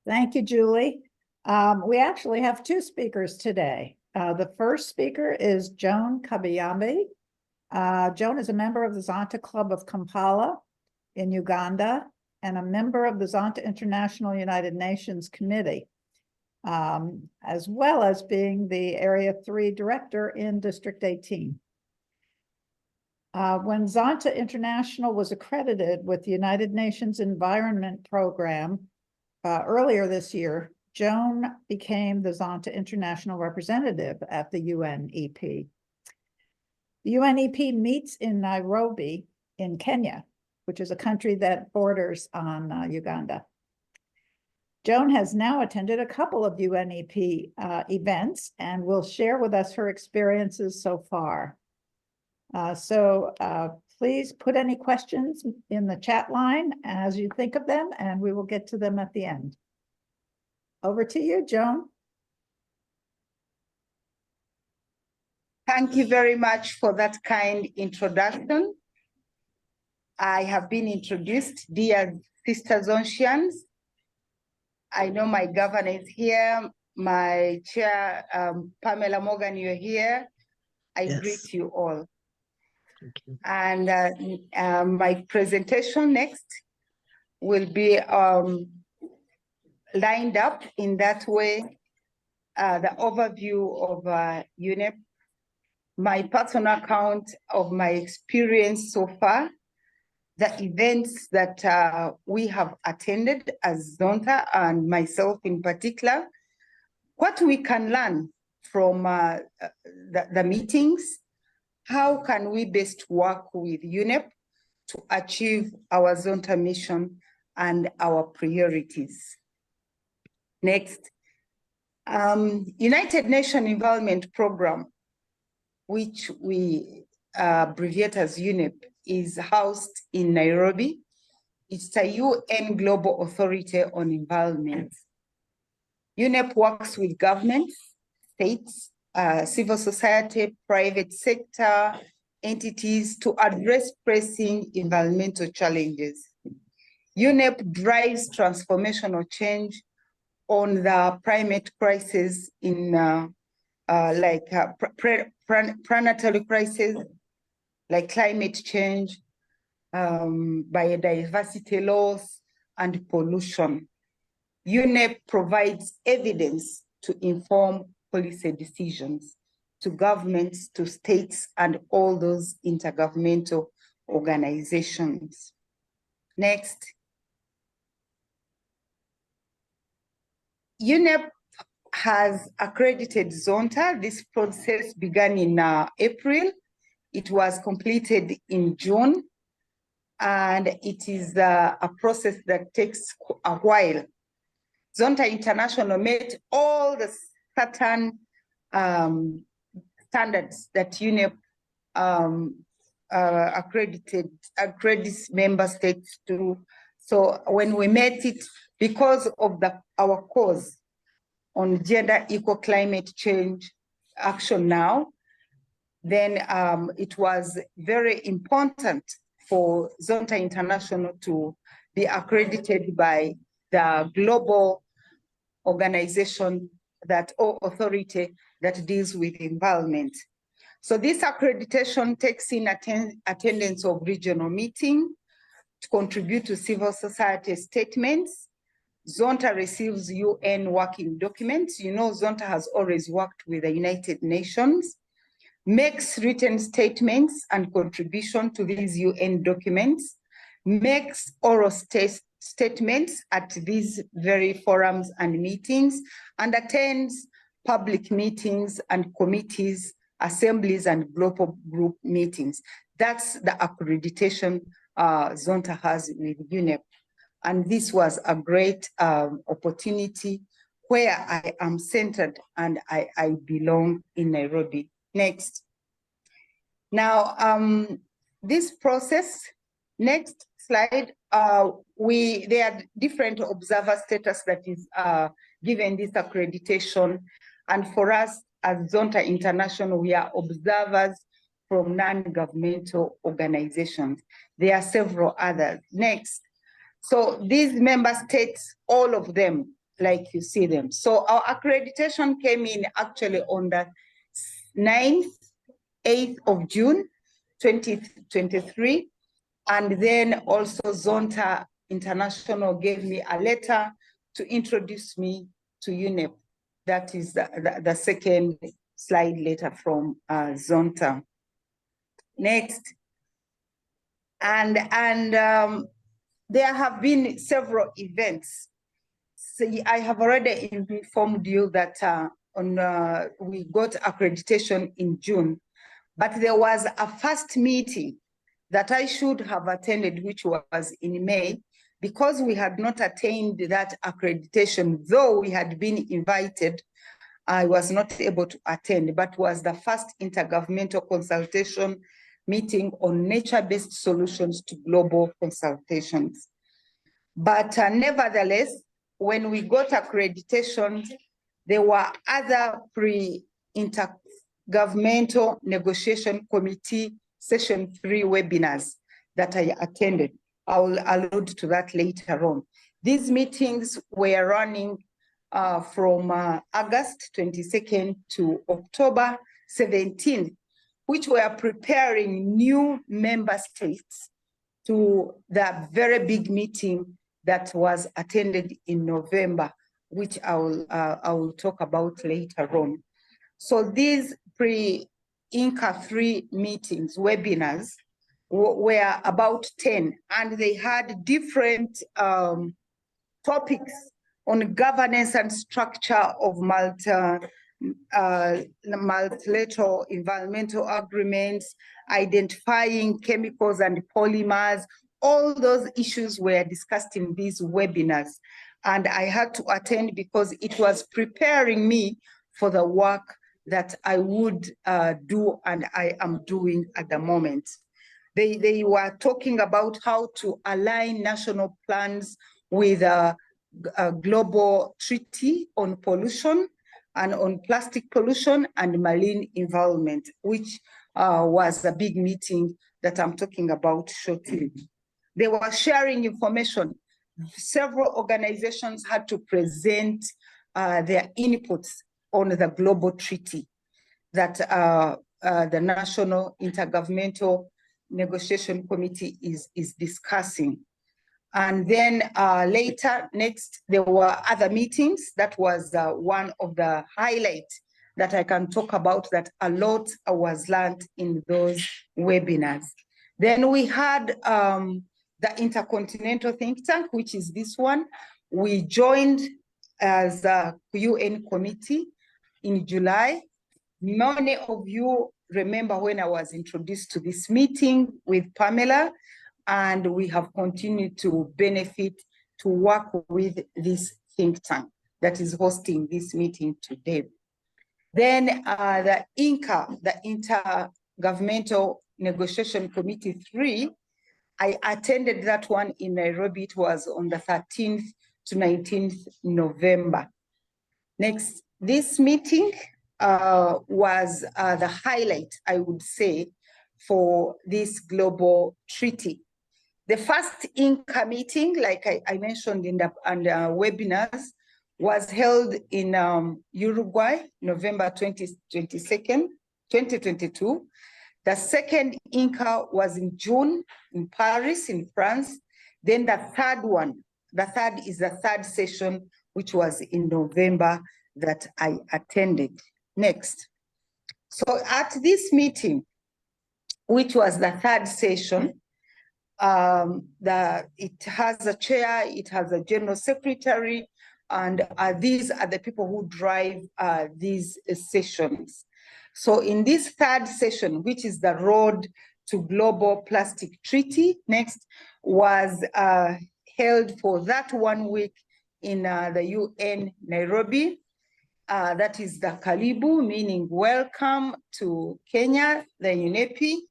Thank you, Julie. We actually have two speakers today. The first speaker is Joan Kabayambi. Joan is a member of the Zonta Club of Kampala in Uganda and a member of the Zonta International United Nations Committee, as well as being the Area 3 Director in District 18. When Zonta International was accredited with the United Nations Environment Program earlier this year, Joan became the Zonta International representative at the UNEP. The UNEP meets in Nairobi in Kenya, which is a country that borders on Uganda. Joan has now attended a couple of UNEP events and will share with us her experiences so far. Please put any questions in the chat line as you think of them, and we will get to them at the end. Over to you, Joan. Thank you very much for that kind introduction. I have been introduced, dear Sister Zontians. I know my governor is here, my chair, Pamela Morgan, you're here. I greet you all. Thank you. And my presentation next will be lined up in that way, the overview of UNEP, my personal account of my experience so far, the events that we have attended as Zonta and myself in particular, what we can learn from the meetings, how can we best work with UNEP to achieve our Zonta mission and our priorities. Next, United Nations Environment Program, which we abbreviate as UNEP, is housed in Nairobi. It's a UN Global Authority on Environment. UNEP works with governments, states, civil society, private sector, entities to address pressing environmental challenges. UNEP drives transformational change on the climate crisis in planetary crisis, like climate change, biodiversity loss, and pollution. UNEP provides evidence to inform policy decisions to governments, to states, and all those intergovernmental organizations. Next. UNEP has accredited Zonta. This process began in April. It was completed in June, and it is a process that takes a while. Zonta International met all the certain standards that UNEP accredits member states to. So when we met it, because of our cause on gender equal climate change action now, then it was very important for Zonta International to be accredited by the global organization or authority that deals with environment. So this accreditation takes in attendance of regional meetings, to contribute to civil society statements. Zonta receives UN working documents. You know, Zonta has always worked with the United Nations, makes written statements and contribution to these UN documents, makes oral statements at these very forums and meetings, and attends public meetings and committees, assemblies, and global group meetings. That's the accreditation Zonta has with UNEP. And this was a great opportunity where I am centered and I belong in Nairobi. Next. Now, this process, next slide, there are different observer status that is given this accreditation. And for us as Zonta International, we are observers from non-governmental organizations. There are several others. Next. So these member states, all of them, like you see them. So our accreditation came in actually on the 9th, 8th of June, 2023. And then also Zonta International gave me a letter to introduce me to UNEP. That is the second slide letter from Zonta. Next. And there have been several events. So I have already informed you that we got accreditation in June, but there was a first meeting that I should have attended, which was in May, because we had not attained that accreditation, though we had been invited. I was not able to attend, but was the first intergovernmental consultation meeting on nature-based solutions to global consultations. But nevertheless, when we got accreditation, there were other pre-intergovernmental negotiation committee session 3 webinars that I attended. I will allude to that later on. These meetings were running from August 22nd to October 17th, which were preparing new member states to the very big meeting that was attended in November, which I will talk about later on. So these pre-INCA 3 meetings, webinars, were about 10, and they had different topics on governance and structure of multilateral environmental agreements, identifying chemicals and polymers. All those issues were discussed in these webinars. And I had to attend because it was preparing me for the work that I would do and I am doing at the moment. They were talking about how to align national plans with a global treaty on pollution and on plastic pollution and marine environment, which was a big meeting that I'm talking about shortly. They were sharing information. Several organizations had to present their inputs on the global treaty that the National Intergovernmental Negotiation Committee is discussing. And then next, there were other meetings. That was one of the highlights that I can talk about, that a lot was learned in those webinars. Then we had the Intercontinental think tank, which is this one. We joined as a UN committee in July. Many of you remember when I was introduced to this meeting with Pamela, and we have continued to benefit to work with this think tank that is hosting this meeting today. Then the INCA, the Intergovernmental Negotiation Committee 3, I attended that one in Nairobi. It was on the 13th to 19th November. Next, this meeting was the highlight, I would say, for this global treaty. The first INCA meeting, like I mentioned in the webinars, was held in Uruguay, November 22nd, 2022. The second INCA was in June in Paris, in France. Then the third one, the third is the third session, which was in November that I attended. Next. So at this meeting, which was the third session, it has a chair, it has a general secretary, and these are the people who drive these sessions. So in this third session, which is the Road to Global Plastic Treaty, next, was held for that 1 week in the UN Nairobi. That is the Karibu, meaning welcome to Kenya, the UNEP,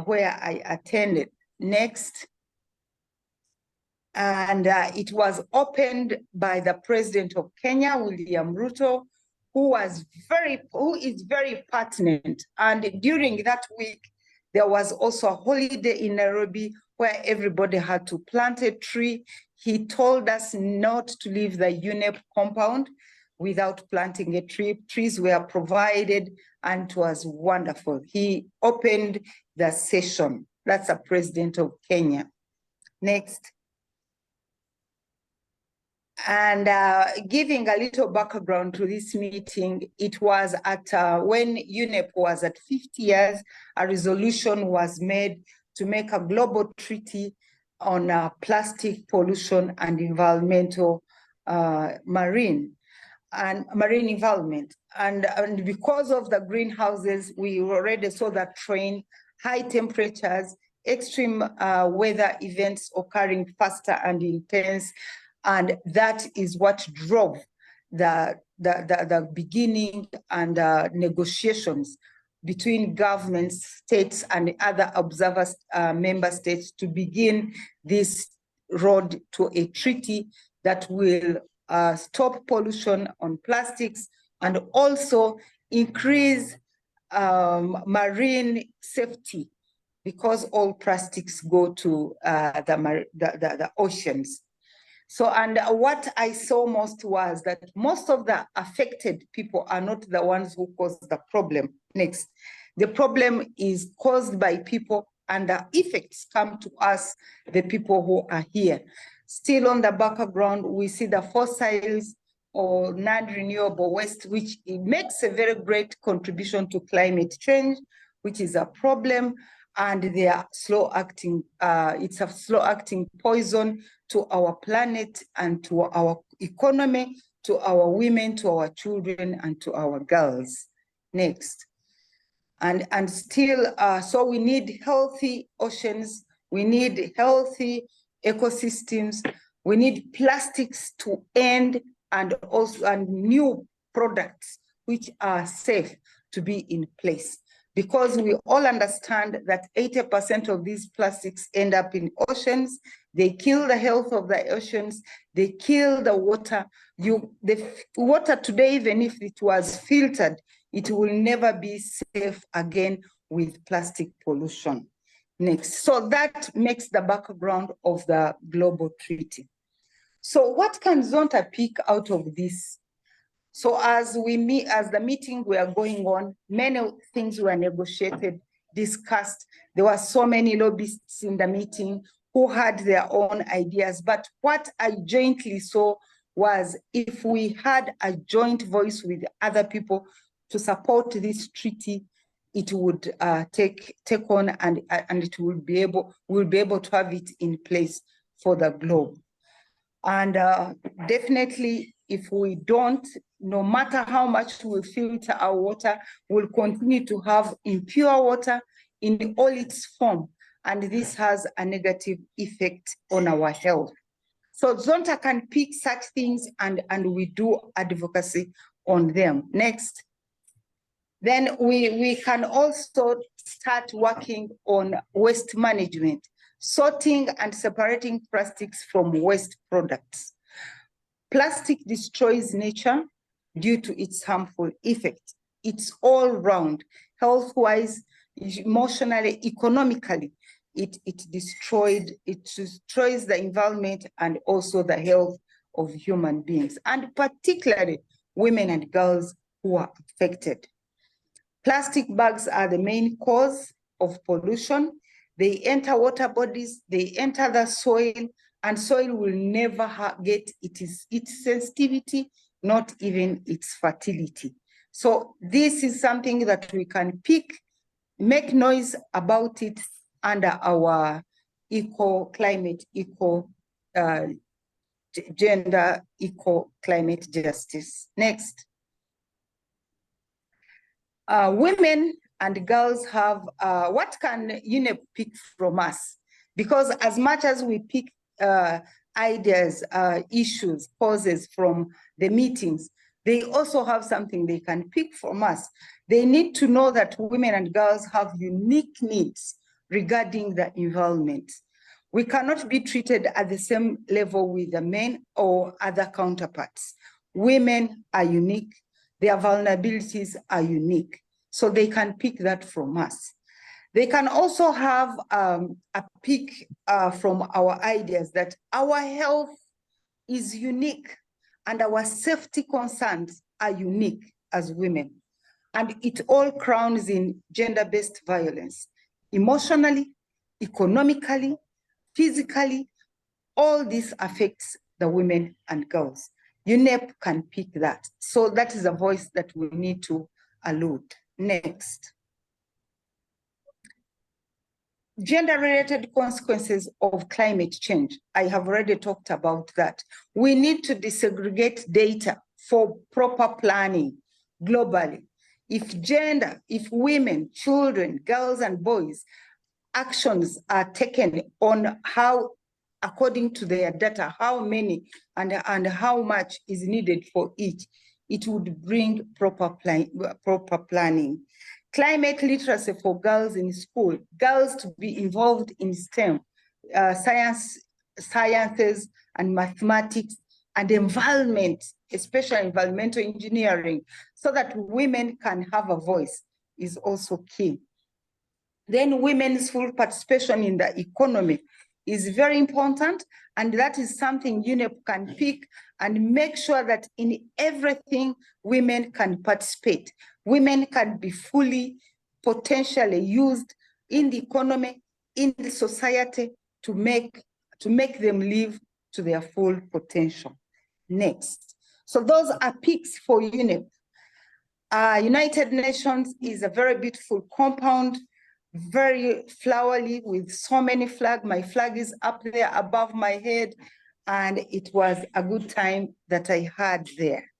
where I attended. Next. And it was opened by the President of Kenya, William Ruto, who is very pertinent. And during that week, there was also a holiday in Nairobi where everybody had to plant a tree He told us not to leave the UNEP compound without planting a tree. Trees were provided and it was wonderful. He opened the session. That's the president of Kenya. Next. And giving a little background to this meeting, it was at when UNEP was at 50 years, a resolution was made to make a global treaty on plastic pollution and environmental marine environment. And because of the greenhouses, we already saw that trend, high temperatures, extreme weather events occurring faster and intense. And that is what drove the beginning and negotiations between governments, states, and other observers, member states, to begin this road to a treaty that will stop pollution on plastics and also increase marine safety, because all plastics go to the oceans. So, and what I saw most was that most of the affected people are not the ones who caused the problem. Next. The problem is caused by people and the effects come to us, the people who are here. Still on the background, we see the fossils or non-renewable waste, which it makes a very great contribution to climate change, which is a problem. And they are slow acting, it's a slow acting poison to our planet and to our economy, to our women, to our children, and to our girls. Next. And still, so we need healthy oceans, we need healthy ecosystems, we need plastics to end, and also new products which are safe to be in place. Because we all understand that 80% of these plastics end up in oceans. They kill the health of the oceans. They kill the water. The water today, even if it was filtered, it will never be safe again with plastic pollution. Next. So that makes the background of the global treaty. So what can Zonta pick out of this? So as the meeting were going on, many things were negotiated, discussed. There were so many lobbyists in the meeting who had their own ideas. But what I jointly saw was, if we had a joint voice with other people to support this treaty, it would take on and it will be able, we'll be able to have it in place for the globe. And definitely, if we don't, no matter how much we filter our water, we'll continue to have impure water in all its form. And this has a negative effect on our health. So Zonta can pick such things and we do advocacy on them. Next. Then we can also start working on waste management, sorting and separating plastics from waste products. Plastic destroys nature due to its harmful effect. It's all round, health-wise, emotionally, economically. It destroys the environment and also the health of human beings, and particularly women and girls who are affected. Plastic bags are the main cause of pollution. They enter water bodies, they enter the soil, and soil will never get its sensitivity, not even its fertility. So this is something that we can pick, make noise about it under our gender, climate justice. Next. Women and girls have, what can UNEP pick from us? Because as much as we pick ideas, issues, causes from the meetings, they also have something they can pick from us. They need to know that women and girls have unique needs regarding the environment. We cannot be treated at the same level with the men or other counterparts. Women are unique, their vulnerabilities are unique, so they can pick that from us. They can also have a peek from our ideas that our health is unique and our safety concerns are unique as women. And it all crowns in gender-based violence, emotionally, economically, physically. All this affects the women and girls. UNEP can pick that. So that is a voice that we need to allude. Next. Gender-related consequences of climate change. I have already talked about that. We need to disaggregate data for proper planning globally. If women, children, girls and boys, actions are taken on how, according to their data, how many and how much is needed for each, it would bring proper planning. Climate literacy for girls in school, girls to be involved in STEM, sciences and mathematics and environment, especially environmental engineering, so that women can have a voice is also key. Then women's full participation in the economy is very important, and that is something UNEP can pick and make sure that in everything women can participate. Women can be fully, potentially used in the economy, in the society to make them live to their full potential. Next. So those are picks for UNEP. United Nations is a very beautiful compound, very flowery with so many flags. My flag is up there above my head, and it was a good time that I had there.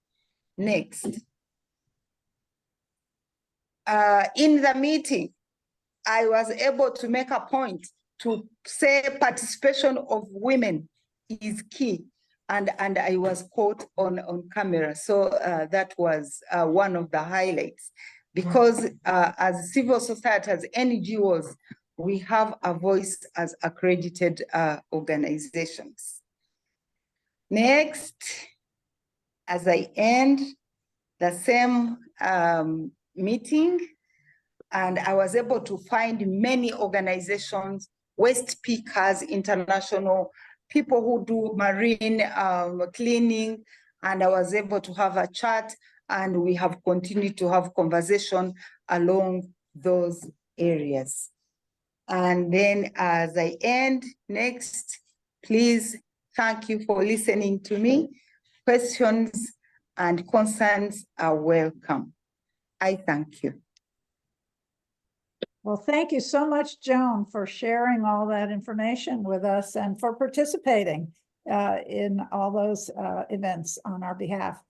Next. In the meeting, I was able to make a point to say participation of women is key, and I was caught on camera. So that was one of the highlights, because as civil society, as NGOs, we have a voice as accredited organizations. Next, as I end the same meeting, and I was able to find many organizations, Waste Pickers International, people who do marine cleaning, and I was able to have a chat, and we have continued to have conversation along those areas. And then as I end, next, please, thank you for listening to me. Questions and concerns are welcome. I thank you. Well, thank you so much, Joan, for sharing all that information with us and for participating in all those events on our behalf.